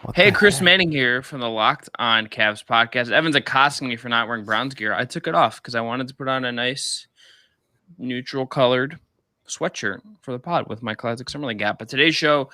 What Hey, the Chris heck? Manning here from the Locked On Cavs podcast. Evan's accosting me for not wearing Browns gear. I took it off because I wanted to put on a nice neutral colored sweatshirt for the pod with my classic Summerlin Gap. But today's show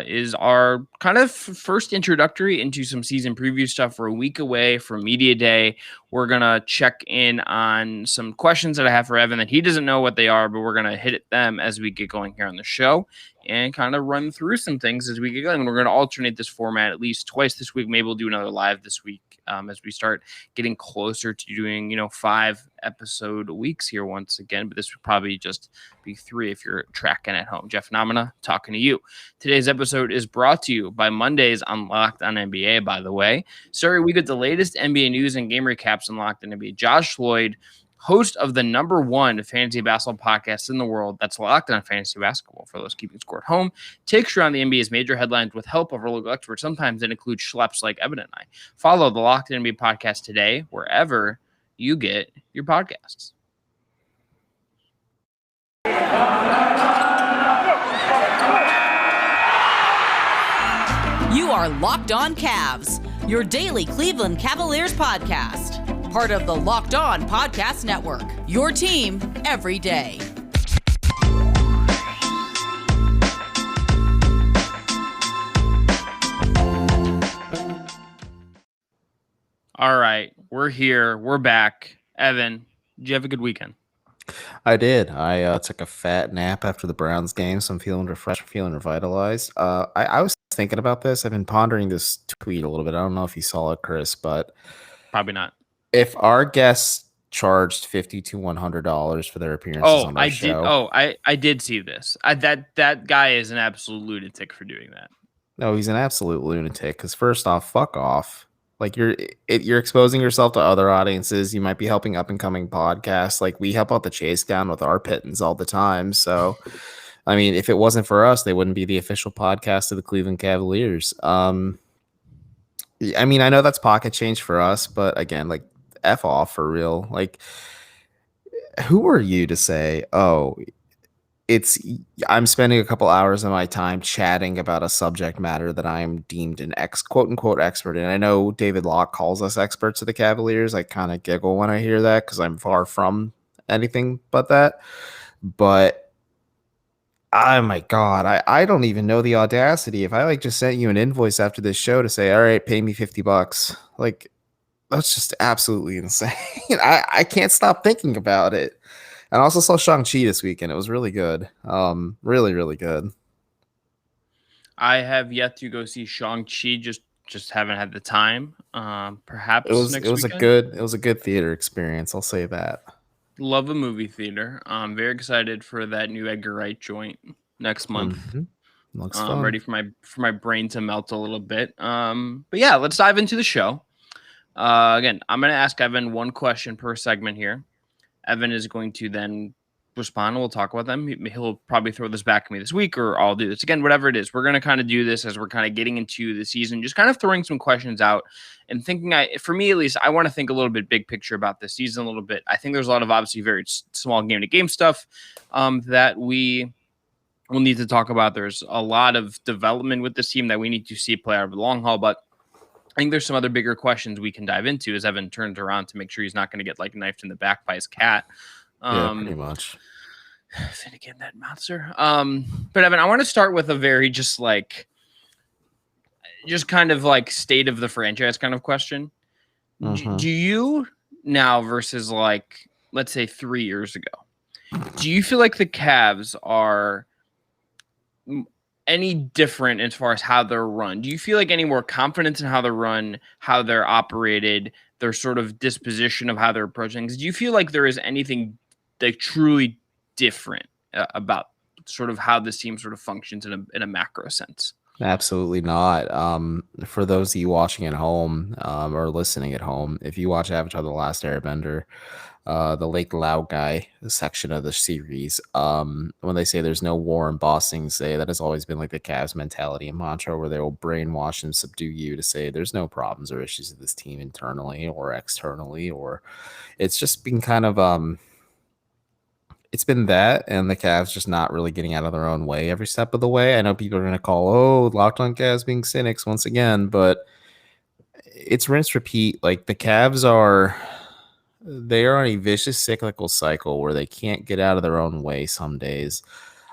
is our kind of first introductory into some season preview stuff. We're a week away from Media Day. We're going to check in on some questions that I have for Evan that he doesn't know what they are, but we're going to hit at them as we get going here on the show and kind of run through some things as we get going. We're going to alternate this format at least twice this week. Maybe we'll do another live this week as we start getting closer to doing, 5 episode weeks here once again. But this would probably just be 3 if you're tracking at home. Jeff Namina talking to you. Today's episode is brought to you by Mondays on Locked on NBA, by the way. Sorry, we get the latest NBA news and game recaps on Locked on NBA. Josh Floyd, host of the #1 fantasy basketball podcast in the world, that's Locked on Fantasy Basketball, for those keeping score at home, takes you around the NBA's major headlines with help of our local experts. Sometimes it includes schleps like Evan and I. Follow the Locked on NBA podcast today, wherever you get your podcasts. You are Locked On Cavs, your daily Cleveland Cavaliers podcast. Part of the Locked On Podcast Network, your team every day. All right, we're here. We're back. Evan, did you have a good weekend? I did. I took a fat nap after the Browns game, so I'm feeling refreshed, feeling revitalized. I was thinking about this. I've been pondering this tweet a little bit. I don't know if you saw it, Chris, but Probably not. if our guests charged $50 to $100 for their appearances on our show, I did see this. That guy is an absolute lunatic for doing that. no, he's an absolute lunatic. Because first off, fuck off. Like you're exposing yourself to other audiences. You might be helping up and coming podcasts. Like we help out the Chase down with our pittance all the time. So, I mean, if it wasn't for us, they wouldn't be the official podcast of the Cleveland Cavaliers. I mean, I know that's pocket change for us, but again, like F off for real. Like, who are you to say, oh, I'm spending a couple hours of my time chatting about a subject matter that I'm deemed an quote unquote expert in. I know David Locke calls us experts of the Cavaliers. I kind of giggle when I hear that because I'm far from anything but that. But oh my God, I don't even know the audacity. If I just sent you an invoice after this show to say, all right, pay me $50, like that's just absolutely insane. I can't stop thinking about it. And I also saw Shang-Chi this weekend. It was really good. Really, really good. I have yet to go see Shang-Chi. Just haven't had the time. Perhaps It was weekend. a good theater experience. I'll say that. Love a movie theater. I'm very excited for that new Edgar Wright joint next month. Mm-hmm. Looks fun. Ready for my brain to melt a little bit. But yeah, let's dive into the show. Again, I'm going to ask Evan one question per segment here. Evan is going to then respond and we'll talk about them. He'll probably throw this back at me this week, or I'll do this again, whatever it is. We're going to kind of do this as we're kind of getting into the season, just kind of throwing some questions out and thinking, for me at least, I want to think a little bit big picture about this season a little bit. I think there's a lot of obviously very small game to game stuff that we will need to talk about. There's a lot of development with this team that we need to see play out over the long haul, but I think there's some other bigger questions we can dive into as Evan turns around to make sure he's not going to get knifed in the back by his cat. Yeah, pretty much. Finnegan, that monster. But Evan, I want to start with a very just kind of state of the franchise kind of question. Mm-hmm. Do you now versus let's say 3 years ago, do you feel like the Cavs are any different as far as how they're run? Do you feel like any more confidence in how they're run, how they're operated, their sort of disposition of how they're approaching things? Do you feel like there is anything truly different about sort of how this team sort of functions in a macro sense? Absolutely not. For those of you watching at home or listening at home, if you watch Avatar: The Last Airbender, the Lake Laogai section of the series, when they say there's no war in Ba Sing Se, that has always been the Cavs mentality and mantra, where they will brainwash and subdue you to say there's no problems or issues with this team internally or externally, or it's just been kind of it's been that and the Cavs just not really getting out of their own way every step of the way. I know people are going to call, Locked On Cavs being cynics once again, but it's rinse repeat. Like the Cavs they are on a vicious cyclical cycle where they can't get out of their own way some days.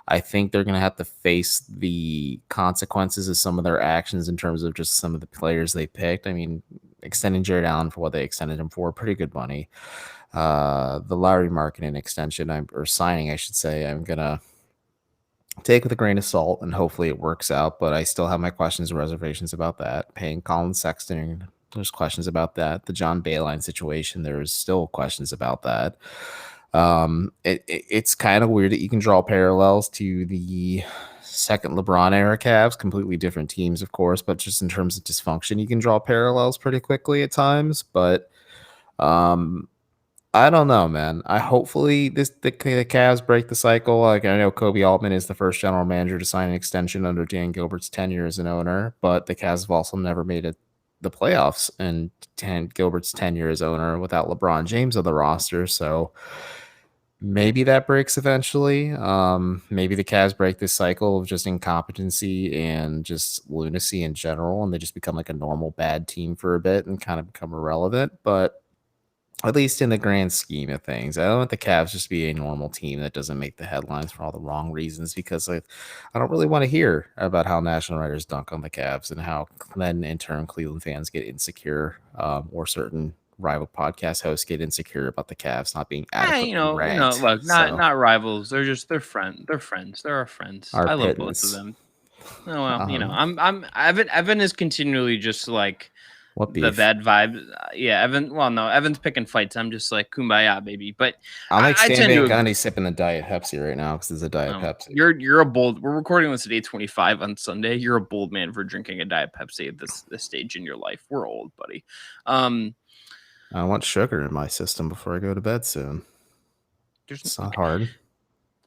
I think they're going to have to face the consequences of some of their actions in terms of just some of the players they picked. I mean, extending Jared Allen for what they extended him for, pretty good money. The Lowry marketing extension, or signing, I should say, I'm going to take with a grain of salt, and hopefully it works out. But I still have my questions and reservations about that. Paying Colin Sexton, there's questions about that. The John Beilein situation, there's still questions about that. It's kind of weird that you can draw parallels to the second LeBron era Cavs, completely different teams, of course, but just in terms of dysfunction, you can draw parallels pretty quickly at times. But I don't know, man. Hopefully the Cavs break the cycle. Like I know Koby Altman is the first general manager to sign an extension under Dan Gilbert's tenure as an owner, but the Cavs have also never made the playoffs in Dan Gilbert's tenure as owner without LeBron James on the roster. So maybe that breaks eventually. Maybe the Cavs break this cycle of just incompetency and just lunacy in general, and they just become like a normal bad team for a bit and kind of become irrelevant. But at least in the grand scheme of things, I don't want the Cavs just be a normal team that doesn't make the headlines for all the wrong reasons, because I don't really want to hear about how national writers dunk on the Cavs and how then in turn Cleveland fans get insecure, or certain rival podcast hosts get insecure about the Cavs not being adequately ranked. Look, not rivals. They're friends. They're friends. They're our friends. I love both of them. Oh well, Evan is continually just like the bad vibe. Yeah, Evan. Well, no, Evan's picking fights. I'm just like kumbaya, baby. But I'm like Stan Van Gundy sipping the Diet Pepsi right now because there's a Diet Pepsi. You're a bold. We're recording this at 8:25 on Sunday. You're a bold man for drinking a Diet Pepsi at this stage in your life. We're old, buddy. I want sugar in my system before I go to bed soon. It's not hard.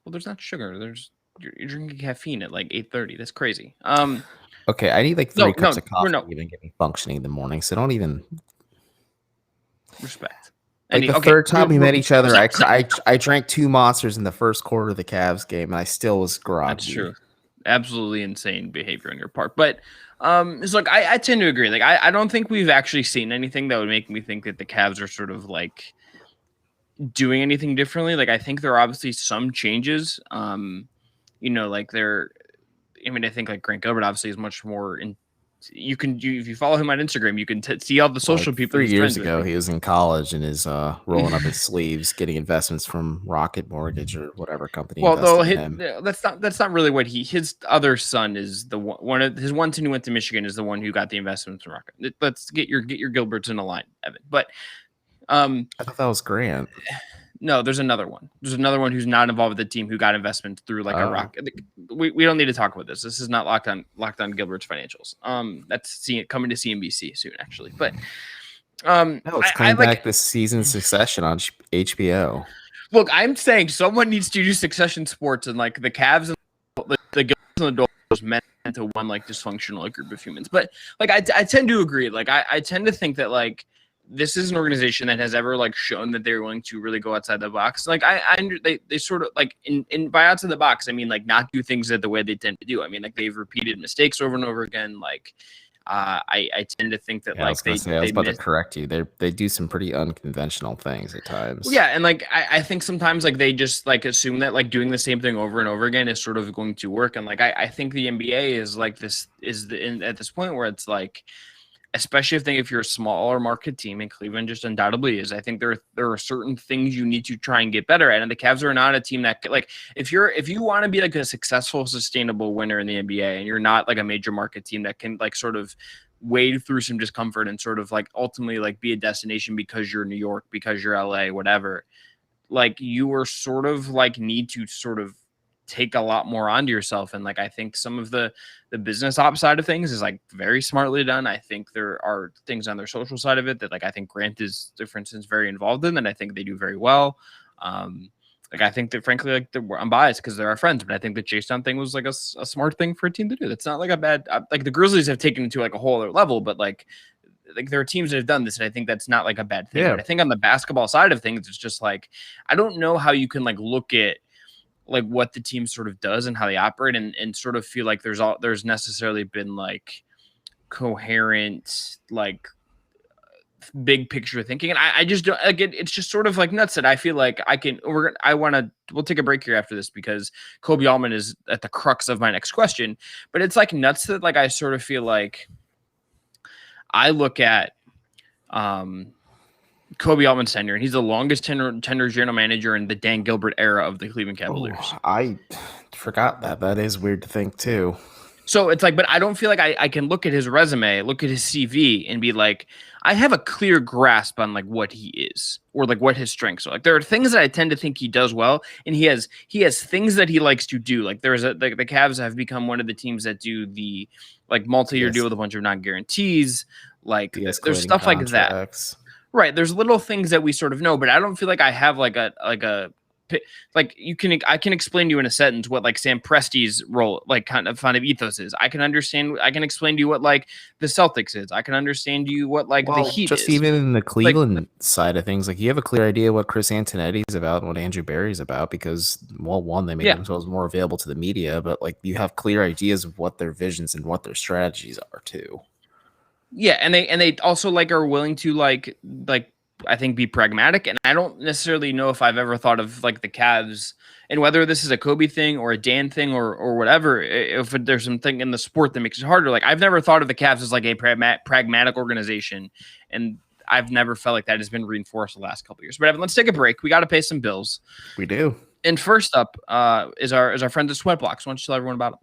Well, there's not sugar. You're drinking caffeine at like 8:30. That's crazy. Okay, I need like 3 cups of coffee to even get me functioning in the morning, so don't even respect. Like the third time we met each other, I drank 2 Monsters in the first quarter of the Cavs game, and I still was groggy. That's true. Absolutely insane behavior on your part. But it's like I tend to agree. Like I don't think we've actually seen anything that would make me think that the Cavs are sort of like doing anything differently. Like I think there are obviously some changes. Like I think like Grant Gilbert obviously is much more in. If you follow him on Instagram, you can see all the social people. 3 years ago, he was in college and is rolling up his sleeves, getting investments from Rocket Mortgage or whatever company. Well, though that's not really what his other son is the one of his one son who went to Michigan is the one who got the investments from Rocket. Let's get your Gilberts in a line, Evan. But I thought that was Grant. No, there's another one. There's another one who's not involved with the team who got investments through like a rocket. We don't need to talk about this. This is not locked on Gilbert's financials. That's coming to CNBC soon, actually. But no, it's coming back this season, Succession on HBO. Look, I'm saying someone needs to do Succession Sports, and like the Cavs and the Gilberts and the Doors meant to one like dysfunctional group of humans. But like I tend to agree. Like I tend to think that like this is an organization that has ever like shown that they're willing to really go outside the box. Like they sort of like in by outside the box, I mean like not do things the way they tend to do. I mean like they've repeated mistakes over and over again. Like I tend to think that like I was about to correct you. They do some pretty unconventional things at times. Yeah, and like I think sometimes like they just like assume that like doing the same thing over and over again is sort of going to work. And like I think the NBA is like at this point where it's like, especially if you're a smaller market team, and Cleveland just undoubtedly is. I think there are certain things you need to try and get better at, and the Cavs are not a team that like if you want to be like a successful, sustainable winner in the NBA, and you're not like a major market team that can like sort of wade through some discomfort and sort of like ultimately like be a destination because you're New York, because you're LA, whatever. Like you are sort of like need to sort of take a lot more onto yourself. And like I think some of the business ops side of things is like very smartly done. I think there are things on their social side of it that like I think Grant is, for instance, very involved in, and I think they do very well. Like I think that frankly like I'm biased because they're our friends, but I think the chase down thing was like a smart thing for a team to do. That's not like a bad like the Grizzlies have taken it to like a whole other level, but like like there are teams that have done this, and I think that's not like a bad thing. Yeah. But I think on the basketball side of things, it's just like I don't know how you can like look at like what the team sort of does and how they operate, and sort of feel like there's necessarily been like coherent like big picture thinking. And I just don't like it. It's just sort of like nuts that I feel like we'll take a break here after this because Koby Altman is at the crux of my next question. But it's like nuts that like I sort of feel like I look at Koby Altman's tenure, and he's the longest tenure general manager in the Dan Gilbert era of the Cleveland Cavaliers. Oh, I forgot that. That is weird to think too. So it's like, but I don't feel like I can look at his resume, look at his CV, and be like, I have a clear grasp on like what he is or like what his strengths are. Like there are things that I tend to think he does well, and he has things that he likes to do. Like there's the Cavs have become one of the teams that do the like multi-year deal with a bunch of non-guarantees. Like there's stuff like that. Right. There's little things that we sort of know, but I don't feel like I have like a I can explain to you in a sentence what like Sam Presti's role, like kind of ethos is. I can explain to you what like the Celtics is. I can understand to you what like the Heat just is. Even in the Cleveland side of things, like you have a clear idea what Chris Antonetti is about and what Andrew Barry is about because, well, one, they make themselves more available to the media, but like you have clear ideas of what their visions and what their strategies are too. Yeah, and they also like are willing to like I think be pragmatic, and I don't necessarily know if I've ever thought of like the Cavs and whether this is a Kobe thing or a Dan thing or whatever. If there's something in the sport that makes it harder, like I've never thought of the Cavs as like a pragmatic organization, and I've never felt like that has been reinforced the last couple of years. But Evan, let's take a break. We got to pay some bills. We do. And first up is our friends at Sweatblocks. Why don't you tell everyone about them?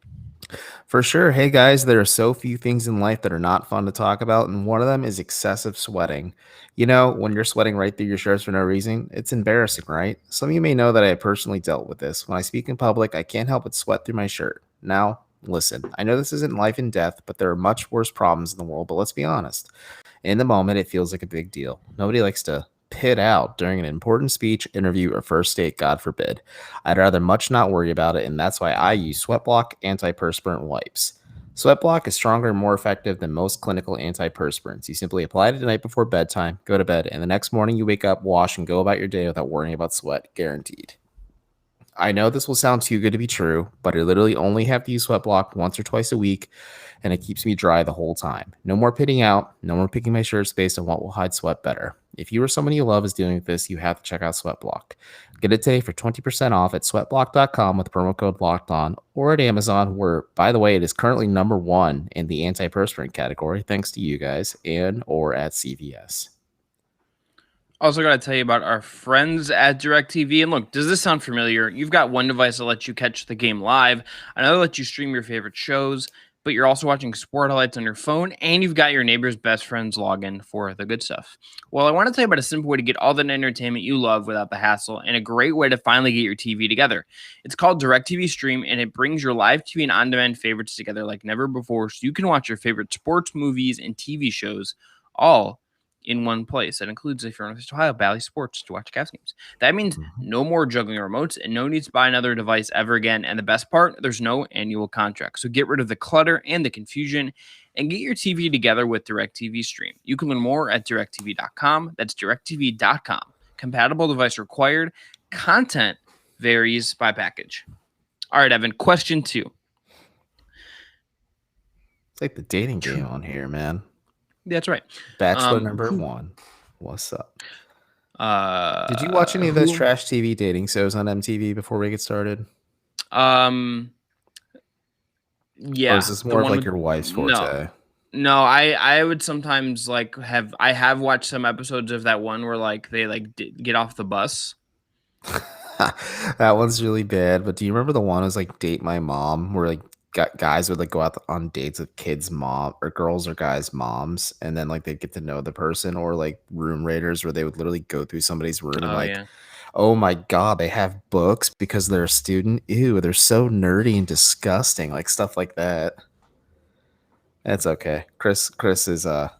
For sure. Hey guys, there are so few things in life that are not fun to talk about, and one of them is excessive sweating. You know, when you're sweating right through your shirts for no reason, it's embarrassing, right? Some of you may know that I have personally dealt with this. When I speak in public, I can't help but sweat through my shirt. Now, listen, I know this isn't life and death, but there are much worse problems in the world, but let's be honest. In the moment, it feels like a big deal. Nobody likes to pit out during an important speech, interview, or first date, God forbid. I'd rather much not worry about it, and that's why I use Sweatblock antiperspirant wipes. Sweatblock is stronger and more effective than most clinical antiperspirants. You simply apply it the night before bedtime, go to bed, and the next morning you wake up, wash, and go about your day without worrying about sweat, guaranteed. I know this will sound too good to be true, but I literally only have to use Sweatblock once or twice a week, and it keeps me dry the whole time. No more pitting out, no more picking my shirts based on what will hide sweat better. If you or someone you love is dealing with this, you have to check out Sweatblock. Get it today for 20% off at sweatblock.com with promo code LOCKEDON or at Amazon, where, by the way, it is currently #1 in the antiperspirant category, thanks to you guys, and or at CVS. Also got to tell you about our friends at DirecTV. And look, does this sound familiar? You've got one device that lets you catch the game live, another lets you stream your favorite shows, but you're also watching sport highlights on your phone, and you've got your neighbor's best friend's login for the good stuff. Well, I want to tell you about a simple way to get all the entertainment you love without the hassle, and a great way to finally get your TV together. It's called DirecTV Stream, and it brings your live TV and on-demand favorites together like never before, so you can watch your favorite sports, movies, and TV shows all in one place. That includes if you're in Ohio, Bally Sports to watch Cavs games. That means no more juggling remotes and no need to buy another device ever again. And the best part, there's no annual contract. So get rid of the clutter and the confusion and get your TV together with DirecTV Stream. You can learn more at directtv.com. That's directtv.com. Compatible device required. Content varies by package. All right, Evan, question 2. It's like the dating game on here, man. That's right. Bachelor number 1. What's up? Did you watch any of those trash TV dating shows on MTV before we get started? Yeah. Or is this more of like your wife's forte? No, I would sometimes like I have watched some episodes of that one where like they like get off the bus. That one's really bad. But do you remember the one that was like Date My Mom, where like guys would like go out on dates with kids' mom or girls or guys' moms, and then like they'd get to know the person, or like Room Raiders, where they would literally go through somebody's room and oh my god, they have books because they're a student. Ew, they're so nerdy and disgusting, like stuff like that. That's okay. Chris is a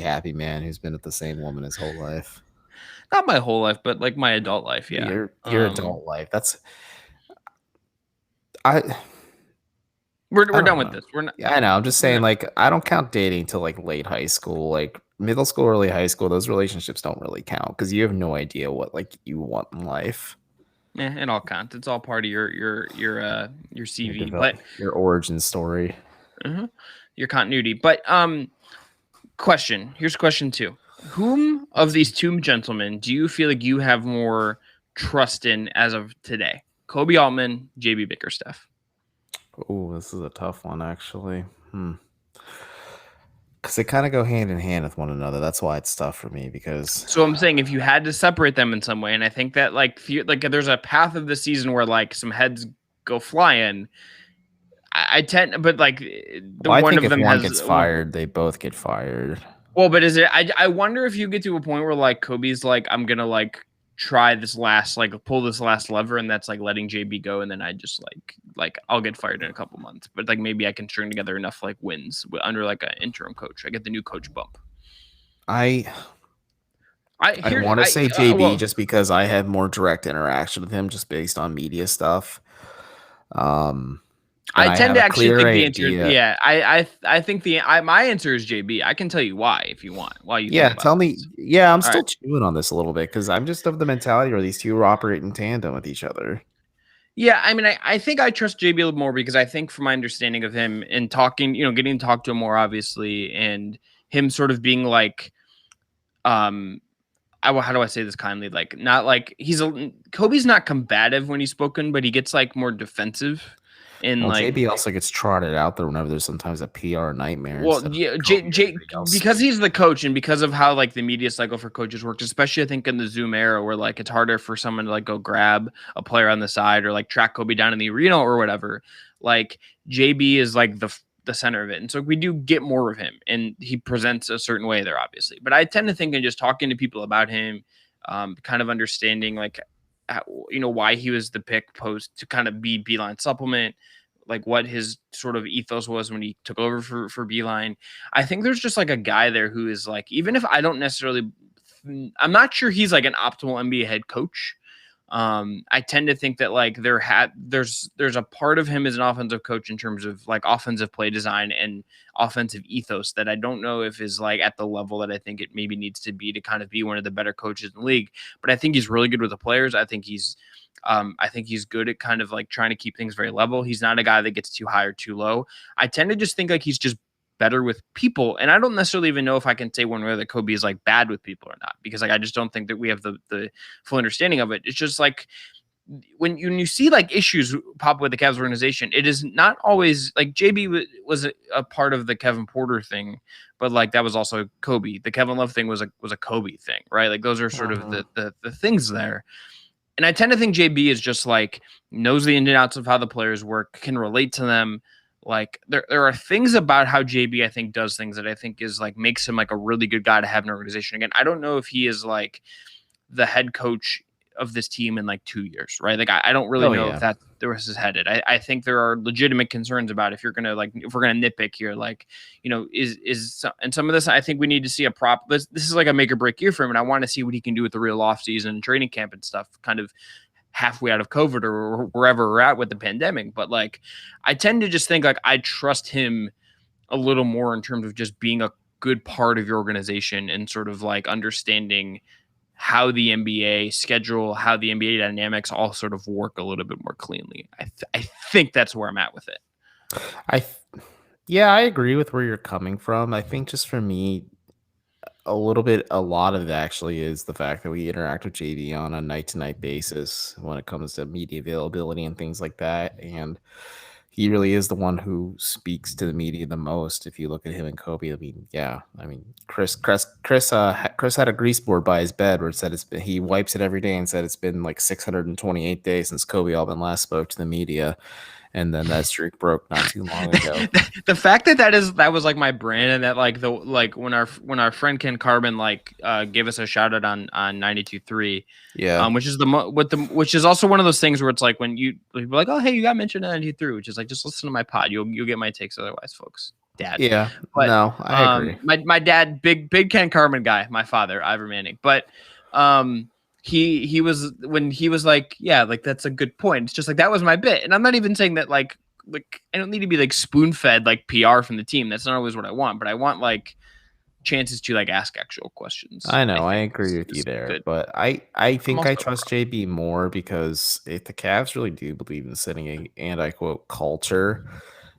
happy man who's been with the same woman his whole life. Not my whole life, but like my adult life. Yeah, your adult life. We're don't done with know. this. We're not. Yeah, I know. I'm just saying, like, I don't count dating till like late high school, like middle school, early high school. Those relationships don't really count because you have no idea what like you want in life. Yeah, it all counts. It's all part of your CV, but Your origin story. your continuity. But question. Here's question 2. Whom of these two gentlemen do you feel like you have more trust in as of today? Koby Altman, JB Bickerstaff. Oh, this is a tough one, actually. Because they kind of go hand in hand with one another. That's why it's tough for me. Because So I'm saying if you had to separate them in some way, and I think that like there's a path of the season where like some heads go flying. I tend, but like I one think of them if one has gets fired, they both get fired. Well, but is it? I wonder if you get to a point where like Kobe's like, I'm gonna like try this last, like pull this last lever, and that's like letting JB go, and then I just like I'll get fired in a couple months, but like maybe I can string together enough like wins under like an interim coach. I get the new coach bump. I want to say JB just because I have more direct interaction with him, just based on media stuff. I tend to actually think the answer. idea. Yeah, I think my answer is JB. I can tell you why if you want. Why you? Yeah, think about tell me. this. Yeah, I'm All still right. chewing on this a little bit because I'm just of the mentality where these two operate in tandem with each other. Yeah, I mean, I think I trust JB a little more because I think from my understanding of him and talking, getting to talk to him more obviously, and him sort of being like, how do I say this kindly? Like, not like Kobe's not combative when he's spoken, but he gets like more defensive. And like JB also gets trotted out there whenever there's sometimes a PR nightmare. Well, yeah, because he's the coach and because of how like the media cycle for coaches works, especially I think in the Zoom era where like it's harder for someone to like go grab a player on the side or like track Kobe down in the arena or whatever. Like JB is like the center of it. And so we do get more of him and he presents a certain way there, obviously. But I tend to think in just talking to people about him, kind of understanding like, why he was the pick post to kind of be Beeline supplement, like what his sort of ethos was when he took over for Beeline. I think there's just like a guy there who is like, even if I don't necessarily, I'm not sure he's like an optimal NBA head coach. I tend to think that like there's a part of him as an offensive coach in terms of like offensive play design and offensive ethos that I don't know if is like at the level that I think it maybe needs to be to kind of be one of the better coaches in the league. But I think he's really good with the players. I think he's good at kind of like trying to keep things very level. He's not a guy that gets too high or too low. I tend to just think like he's just better with people. And I don't necessarily even know if I can say one way that Kobe is like bad with people or not, because like I just don't think that we have the full understanding of it. It's just like when you see like issues pop up with the Cavs organization, it is not always like JB was a part of the Kevin Porter thing, but like that was also Kobe. The Kevin Love thing was a Kobe thing, right? Like those are sort of the things there. And I tend to think JB is just like knows the ins and outs of how the players work, can relate to them. Like there are things about how JB I think does things that I think is like makes him like a really good guy to have an organization. Again, I don't know if he is like the head coach of this team in like 2 years, right? Like I don't really know if that the rest is headed. I think there are legitimate concerns about if we're gonna nitpick here, like is and some of this I think we need to see a prop. This is like a make or break year for him, and I want to see what he can do with the real off season and training camp and stuff. Kind of halfway out of COVID or wherever we're at with the pandemic. But like, I tend to just think like I trust him a little more in terms of just being a good part of your organization and sort of like understanding how the NBA schedule, how the NBA dynamics all sort of work a little bit more cleanly. I think that's where I'm at with it. I agree with where you're coming from. I think just for me, a lot of it actually is the fact that we interact with JD on a night-to-night basis when it comes to media availability and things like that. And he really is the one who speaks to the media the most. If you look at him and Kobe, Chris had a grease board by his bed where it said he wipes it every day and said it's been like 628 days since Kobe Altman last spoke to the media. And then that streak broke not too long ago. The fact that was like my brand, and that like when our friend Ken Carbon gave us a shout out on 92.3, which is also one of those things where it's like when you people are like, oh hey, you got mentioned on 92.3, which is like just listen to my pod, you'll get my takes otherwise, folks. Dad, but no, I agree. My dad, big Ken Carbon guy, my father Ivor Manning, but he was when he was like, yeah, like that's a good point. It's just like that was my bit, and I'm not even saying that like I don't need to be like spoon fed like PR from the team. That's not always what I want, but I want like chances to like ask actual questions. I know, I agree with you there, good. but I think I also trust JB more because if the Cavs really do believe in setting and I quote culture,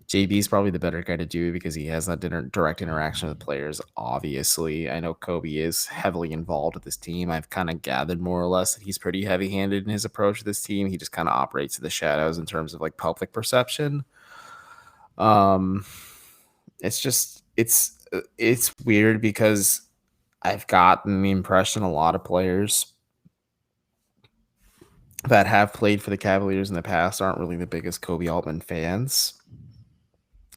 JB is probably the better guy to do it because he has that direct interaction with players. Obviously, I know Koby is heavily involved with this team. I've kind of gathered more or less that he's pretty heavy-handed in his approach to this team. He just kind of operates in the shadows in terms of like public perception. It's weird because I've gotten the impression a lot of players that have played for the Cavaliers in the past aren't really the biggest Koby Altman fans.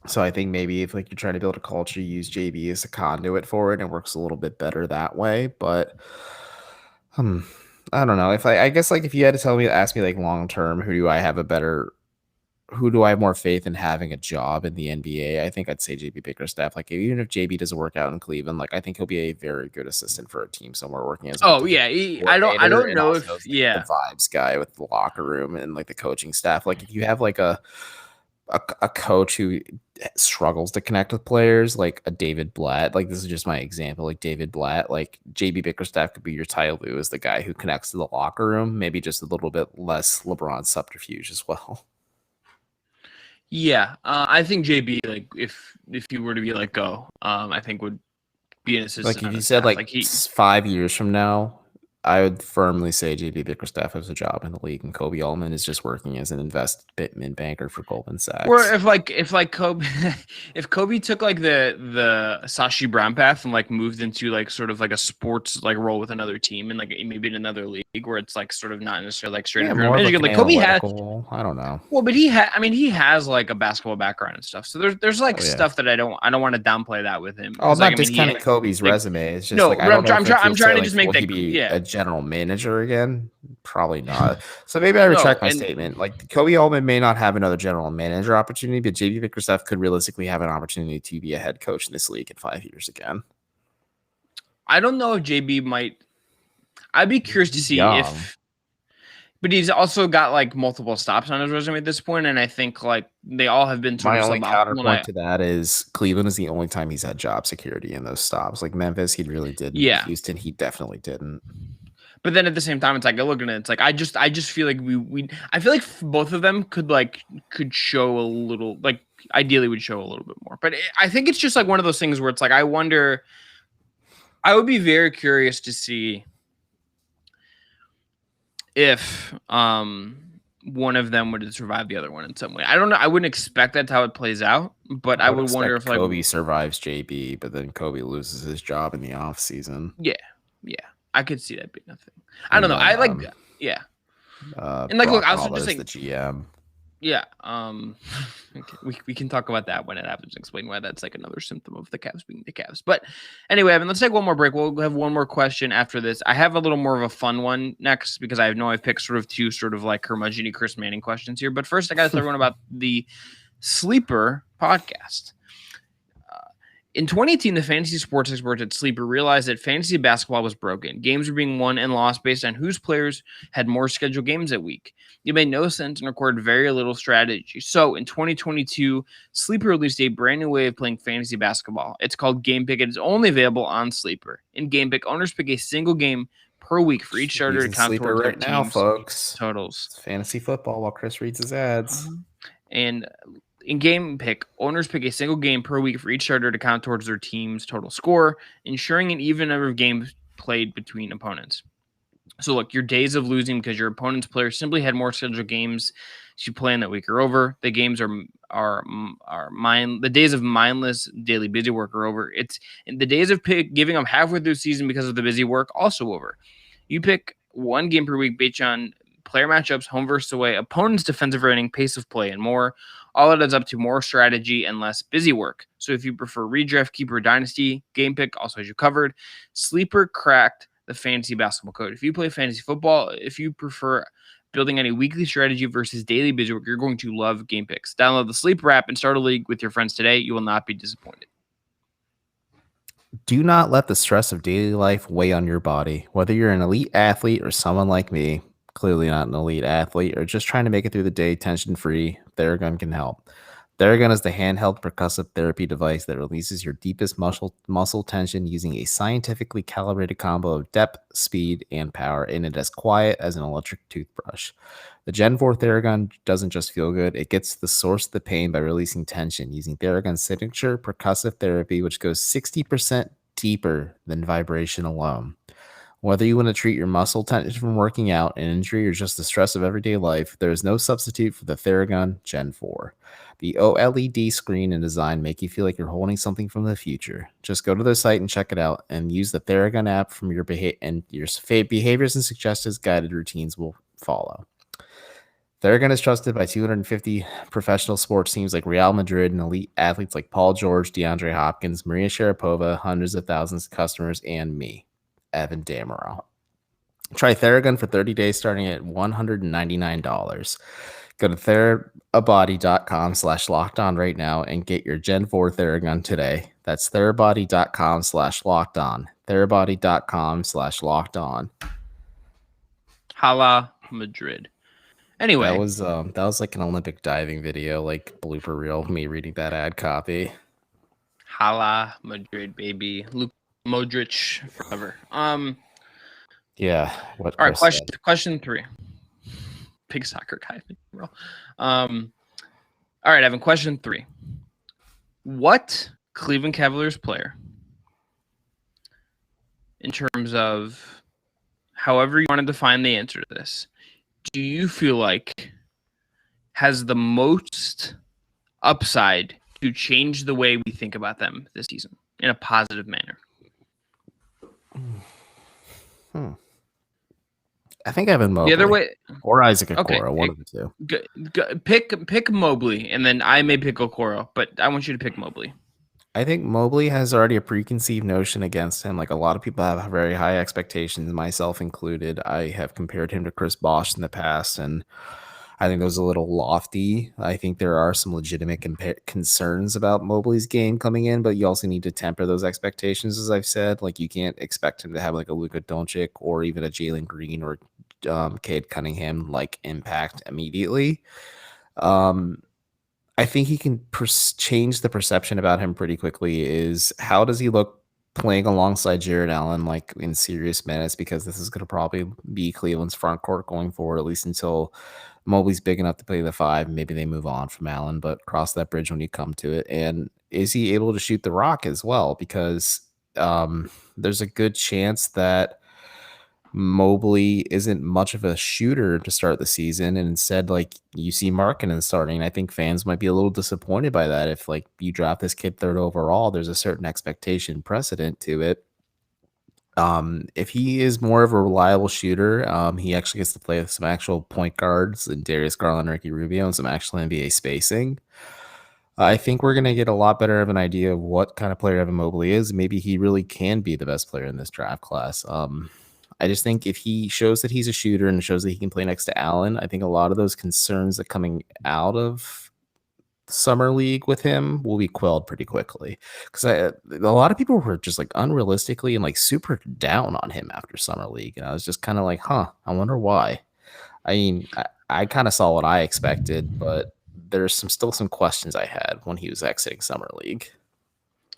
So I think maybe if like you're trying to build a culture, you use JB as a conduit for it, and it works a little bit better that way. But I don't know. I guess like if you had to ask me like long term, who do I have more faith in having a job in the NBA? I think I'd say JB Bickerstaff. Like even if JB doesn't work out in Cleveland, like I think he'll be a very good assistant for a team somewhere working as. I don't know if the vibes guy with the locker room and like the coaching staff. Like if you have like a coach who struggles to connect with players, like a David Blatt, like this is just my example, like David Blatt, like JB Bickerstaff could be your Ty Lue as the guy who connects to the locker room, maybe just a little bit less LeBron subterfuge as well. Yeah, I think JB, like if you were to be let go, I think would be an assistant. Like if you said like 5 years from now, I would firmly say JB Bickerstaff has a job in the league, and Koby Altman is just working as an investment banker for Goldman Sachs. Or if Koby, if Koby took like the Sashi Brown path and like moved into like sort of like a sports like role with another team and like maybe in another league where it's like sort of not necessarily like straight up like Koby has. I don't know. Well, but he has like a basketball background and stuff. So there's like stuff that I don't want to downplay that with him. Oh, I'm not discounting Kobe's resume. It's just I'm trying to just make that general manager again? Probably not. So maybe I retract my statement. Like Koby Altman may not have another general manager opportunity, but JB Bickerstaff could realistically have an opportunity to be a head coach in this league in 5 years again. I don't know if JB might. I'd be curious to see if. But he's also got like multiple stops on his resume at this point, and I think like they all have been. My only counterpoint to that is Cleveland is the only time he's had job security in those stops. Like Memphis, he really didn't. Yeah. Houston, he definitely didn't. But then at the same time, it's like I look at it. It's like I just feel like I feel like both of them could show a little, like ideally would show a little bit more. But I think it's just like one of those things where it's like I wonder. I would be very curious to see if one of them would survive the other one in some way. I don't know. I wouldn't expect that's how it plays out, but I would wonder if like Koby survives JB, but then Koby loses his job in the off season. Yeah. I could see that being a thing. I don't know. I like, yeah. And like, look, I was just saying the GM. Yeah. Okay. We can talk about that when it happens and explain why that's like another symptom of the Cavs being the Cavs. But anyway, Evan, let's take one more break. We'll have one more question after this. I have a little more of a fun one next because I know I've picked sort of two sort of like curmudgeon-y Chris Manning questions here. But first, I got to tell everyone about the Sleeper podcast. In 2018, the fantasy sports experts at Sleeper realized that fantasy basketball was broken. Games were being won and lost based on whose players had more scheduled games that week. It made no sense and required very little strategy. So in 2022, Sleeper released a brand new way of playing fantasy basketball. It's called Game Pick. It is only available on Sleeper. In Game Pick, owners pick a single game per week for each starter to count towards their team's now, folks. Totals. It's fantasy football while Chris reads his ads. And in Game Pick, owners pick a single game per week for each starter to count towards their team's total score, ensuring an even number of games played between opponents. So look, your days of losing because your opponent's players simply had more scheduled games to play in that week are over. The games the days of mindless daily busy work are over. It's the days of giving up halfway through the season because of the busy work also over. You pick one game per week based on player matchups, home versus away, opponent's defensive rating, pace of play, and more. All it adds up to more strategy and less busy work. So if you prefer redraft, keeper, dynasty, Game Pick also has you covered. Sleeper cracked the fantasy basketball code. If you play fantasy football, if you prefer building any weekly strategy versus daily busy work, you're going to love Game Picks. Download the Sleeper app and start a league with your friends today. You will not be disappointed. Do not let the stress of daily life weigh on your body. Whether you're an elite athlete or someone like me, clearly not an elite athlete, or just trying to make it through the day tension-free, Theragun can help. Theragun is the handheld percussive therapy device that releases your deepest muscle tension using a scientifically calibrated combo of depth, speed, and power, and it is quiet as an electric toothbrush. The Gen 4 Theragun doesn't just feel good, it gets the source of the pain by releasing tension using Theragun's signature percussive therapy, which goes 60% deeper than vibration alone. Whether you want to treat your muscle tension from working out, an injury, or just the stress of everyday life, there is no substitute for the Theragun Gen 4. The OLED screen and design make you feel like you're holding something from the future. Just go to their site and check it out, and use the Theragun app from your behaviors and suggested guided routines will follow. Theragun is trusted by 250 professional sports teams like Real Madrid and elite athletes like Paul George, DeAndre Hopkins, Maria Sharapova, hundreds of thousands of customers, and me, Evan Dammarell. Try Theragun for 30 days starting at $199. Go to therabody.com/lockedon right now and get your Gen 4 Theragun today. That's therabody.com/lockedon. Therabody.com/lockedon. Hala Madrid. Anyway, that was like an Olympic diving video, like blooper reel, me reading that ad copy. Hala Madrid, baby. Luka Modric forever. Yeah. What? All right. Question 3. Big soccer guy. All right, Evan. Question 3. What Cleveland Cavaliers player, in terms of however you want to define the answer to this, do you feel like has the most upside to change the way we think about them this season in a positive manner? I think Evan Mobley. The other way, or Isaac Okoro, okay, one of the two. Pick Mobley, and then I may pick Okoro, but I want you to pick Mobley. I think Mobley has already a preconceived notion against him. Like, a lot of people have very high expectations, myself included. I have compared him to Chris Bosh in the past, and I think those are a little lofty. I think there are some legitimate concerns about Mobley's game coming in, but you also need to temper those expectations, as I've said. Like, you can't expect him to have like a Luka Doncic or even a Jalen Green or Cade Cunningham like impact immediately. I think he can change the perception about him pretty quickly. Is how does he look playing alongside Jared Allen, like in serious minutes, because this is going to probably be Cleveland's front court going forward, at least until Mobley's big enough to play the 5. Maybe they move on from Allen, but cross that bridge when you come to it. And is he able to shoot the rock as well? Because there's a good chance that Mobley isn't much of a shooter to start the season, and instead, like, you see Markkanen starting. I think fans might be a little disappointed by that. If like you draft this kid 3rd overall, there's a certain expectation precedent to it. If he is more of a reliable shooter, he actually gets to play with some actual point guards and Darius Garland, Ricky Rubio, and some actual NBA spacing. I think we're going to get a lot better of an idea of what kind of player Evan Mobley is. Maybe he really can be the best player in this draft class. I just think if he shows that he's a shooter and shows that he can play next to Allen, I think a lot of those concerns that coming out of summer league with him will be quelled pretty quickly. Because a lot of people were just like unrealistically and like super down on him after summer league, and I was just kind of like, I wonder why. I mean, I kind of saw what I expected, but there's still some questions I had when he was exiting summer league.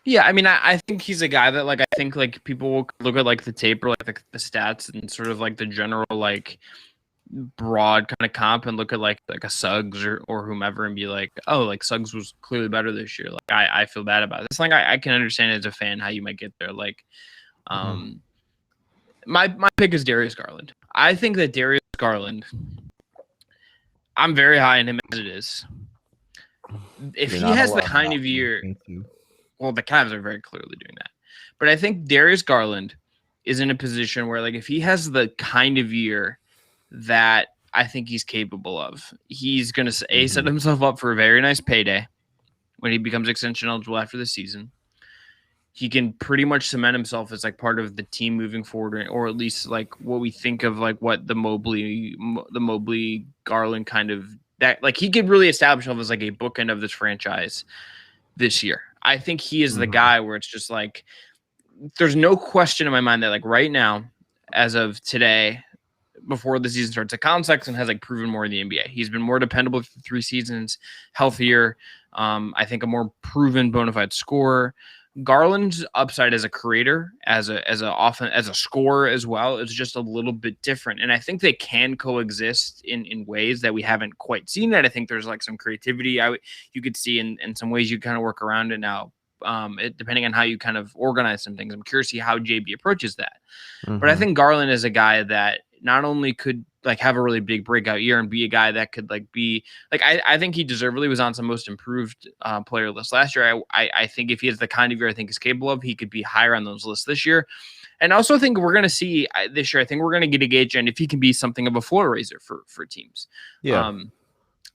Yeah, I mean, I think he's a guy that, like, I think, like, people will look at, like, the tape or, like, the stats and sort of, like, the general, like, broad kind of comp and look at, like a Suggs or whomever and be like, oh, like, Suggs was clearly better this year. Like, I feel bad about this. Like, I can understand as a fan how you might get there. Like, my pick is Darius Garland. I think that Darius Garland, I'm very high on him as it is. If he has the kind of year... Well, the Cavs are very clearly doing that. But I think Darius Garland is in a position where, like, if he has the kind of year that I think he's capable of, he's going to set himself up for a very nice payday when he becomes extension eligible after the season. He can pretty much cement himself as, like, part of the team moving forward, or at least, like, what we think of, like, what the Mobley Garland kind of that, like, he could really establish himself as, like, a bookend of this franchise this year. I think he is the guy where it's just like, there's no question in my mind that, like, right now, as of today, before the season starts. Like Colin Sexton has like proven more in the NBA. He's been more dependable for 3 seasons, healthier. I think a more proven bona fide scorer. Garland's upside as a creator, as a scorer as well, is just a little bit different. And I think they can coexist in ways that we haven't quite seen yet. I think there's like some creativity you could see in some ways you kind of work around it now. Depending on how you kind of organize some things. I'm curious to see how JB approaches that. But I think Garland is a guy that not only could like have a really big breakout year and be a guy that could like be like, I think he deservedly was on some most improved player list last year. I think if he has the kind of year I think is capable of, he could be higher on those lists this year. And I also think we're going to see this year, I think we're going to get a gauge on if he can be something of a floor raiser for teams. Yeah.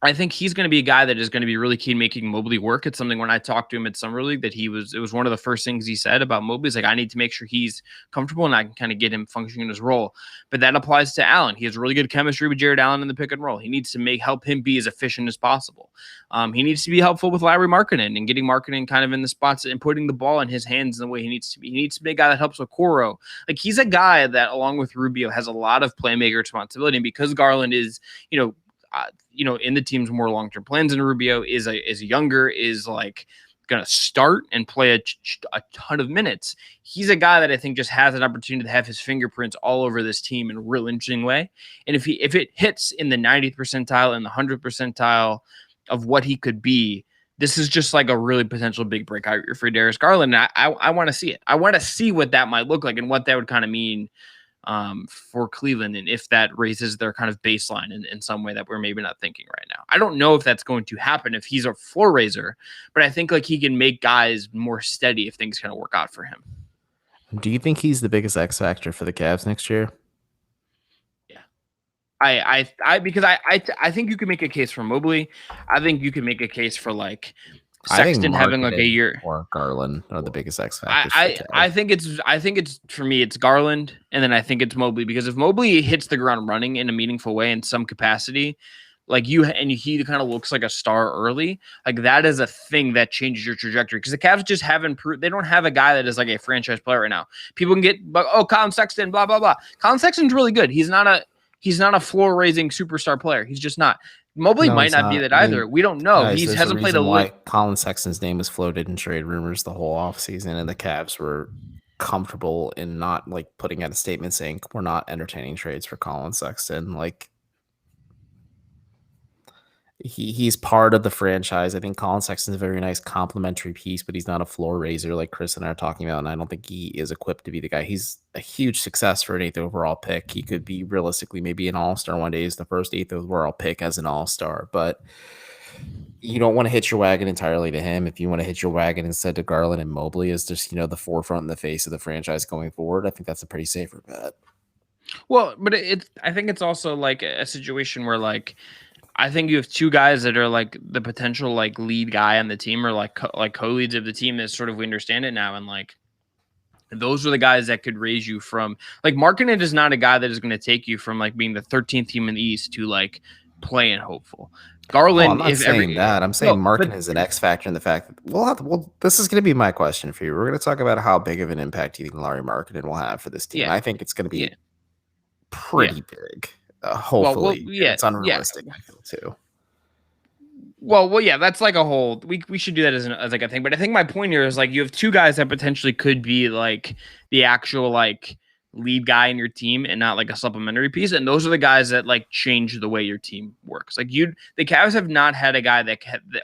I think he's going to be a guy that is going to be really key in making Mobley work. It's something when I talked to him at Summer League that it was one of the first things he said about Mobley. Is like, I need to make sure he's comfortable and I can kind of get him functioning in his role. But that applies to Allen. He has really good chemistry with Jared Allen in the pick and roll. He needs to help him be as efficient as possible. He needs to be helpful with Larry Markkinen and getting Markkinen kind of in the spots and putting the ball in his hands in the way he needs to be. He needs to be a guy that helps with Coro. Like he's a guy that, along with Rubio, has a lot of playmaker responsibility. And because Garland is, in the team's more long-term plans, and Rubio is younger, is like going to start and play a ton of minutes. He's a guy that I think just has an opportunity to have his fingerprints all over this team in a real interesting way. And if it hits in the 90th percentile and the 100th percentile of what he could be, this is just like a really potential big breakout year for Darius Garland. And I want to see it. I want to see what that might look like and what that would kind of mean for Cleveland, and if that raises their kind of baseline in some way that we're maybe not thinking right now. I don't know if that's going to happen if he's a floor raiser, but I think like he can make guys more steady if things kind of work out for him. Do you think he's the biggest X factor for the Cavs next year? Yeah, because I think you can make a case for Mobley. I think you can make a case for like Sexton having like a year, or Garland are the biggest X factors. I think it's for me it's Garland, and then I think it's Mobley, because if Mobley hits the ground running in a meaningful way in some capacity, like he kind of looks like a star early, like that is a thing that changes your trajectory, because the Cavs just haven't they don't have a guy that is like a franchise player right now. People can get Colin Sexton, blah blah blah. Colin Sexton's really good. He's not a floor raising superstar player. He's just not. Mobley might not be that either. We don't know. Guys, he hasn't played a lot. Colin Sexton's name was floated in trade rumors the whole offseason, and the Cavs were comfortable in not like putting out a statement saying we're not entertaining trades for Colin Sexton. Like he's part of the franchise. I think Colin Sexton's a very nice complementary piece, but he's not a floor raiser like Chris and I are talking about, and I don't think he is equipped to be the guy. He's a huge success for an 8th overall pick. He could be realistically maybe an all-star one day. He's the first 8th overall pick as an all-star, but you don't want to hitch your wagon entirely to him. If you want to hitch your wagon instead to Garland and Mobley as just, the forefront and the face of the franchise going forward, I think that's a pretty safer bet. Well, but I think it's also like a situation where like, I think you have two guys that are like the potential like lead guy on the team, or like co-leads of the team, as sort of we understand it now. And like, those are the guys that could raise you from like Markkinen is not a guy that is going to take you from like being the 13th team in the East to like playing hopeful. Garland, I'm not saying that. I'm saying Markkinen is an X factor in the fact that this is going to be my question for you. We're going to talk about how big of an impact you think Larry Markkinen will have for this team. Yeah. I think it's going to be pretty big. Hopefully, it's unrealistic. I feel too. Well, yeah, that's like a whole. We should do that as like a thing. But I think my point here is like you have two guys that potentially could be like the actual like lead guy in your team and not like a supplementary piece. And those are the guys that like change the way your team works. Like the Cavs have not had a guy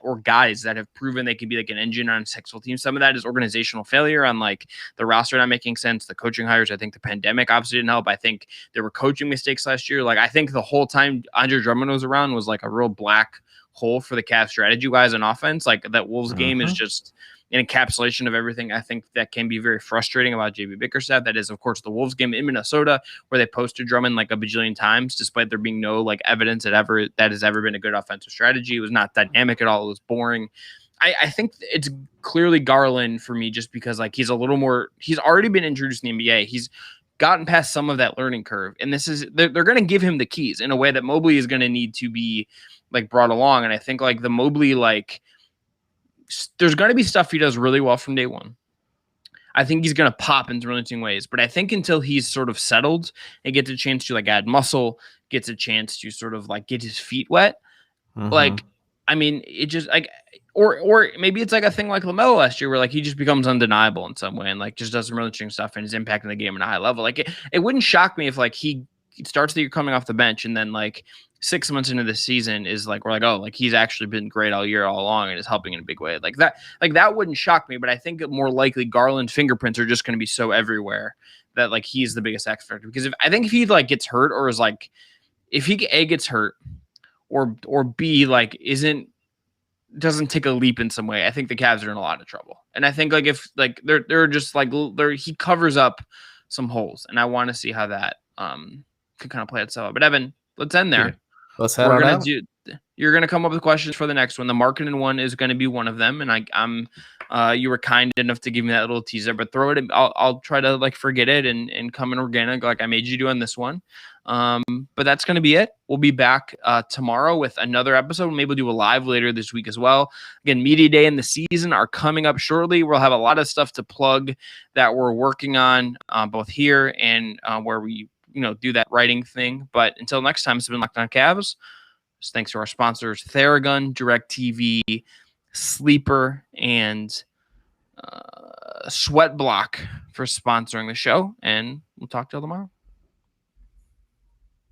or guys that have proven they can be like an engine on a successful team. Some of that is organizational failure on like the roster not making sense. The coaching hires, I think the pandemic obviously didn't help. I think there were coaching mistakes last year. Like I think the whole time Andre Drummond was around was like a real black hole for the Cavs strategy wise on offense. Like that Wolves game is just an encapsulation of everything I think that can be very frustrating about JB Bickerstaff. That is, of course, the Wolves game in Minnesota, where they posted Drummond like a bajillion times, despite there being no like evidence that has ever been a good offensive strategy. It was not dynamic at all. It was boring. I think it's clearly Garland for me, just because like he's already been introduced in the NBA. He's gotten past some of that learning curve, and they're going to give him the keys in a way that Mobley is going to need to be like brought along. And I think like the Mobley, like there's going to be stuff he does really well from day one. I think he's going to pop in really interesting ways. But I think until he's sort of settled and gets a chance to like add muscle, gets a chance to sort of like get his feet wet, like, I mean, it just like, or maybe it's like a thing like LaMelo last year where like he just becomes undeniable in some way and like just does some really interesting stuff and is impacting the game at a high level. Like it wouldn't shock me if like he starts the year coming off the bench and then like 6 months into the season is like, we're like, oh, like he's actually been great all year all along and is helping in a big way. Like that wouldn't shock me, but I think more likely Garland's fingerprints are just going to be so everywhere that like he's the biggest X factor. Because if he like gets hurt or is like, if he A gets hurt or B like doesn't take a leap in some way, I think the Cavs are in a lot of trouble. And I think like if like they're just like he covers up some holes, and I want to see how that could kind of play itself out. But Evan, let's end there. Yeah. Let's head on out. You're gonna come up with questions for the next one. The marketing one is going to be one of them, and I'm you were kind enough to give me that little teaser, but throw it in, I'll try to like forget it and come in organic like I made you do on this one. But that's going to be it. We'll be back tomorrow with another episode. Maybe we'll do a live later this week as well. Again, media day and the season are coming up shortly. We'll have a lot of stuff to plug that we're working on both here and where we do that writing thing. But until next time, it's been Locked On Cavs. Just thanks to our sponsors, Theragun, DirecTV, Sleeper, and Sweat Block for sponsoring the show. And we'll talk to you all tomorrow.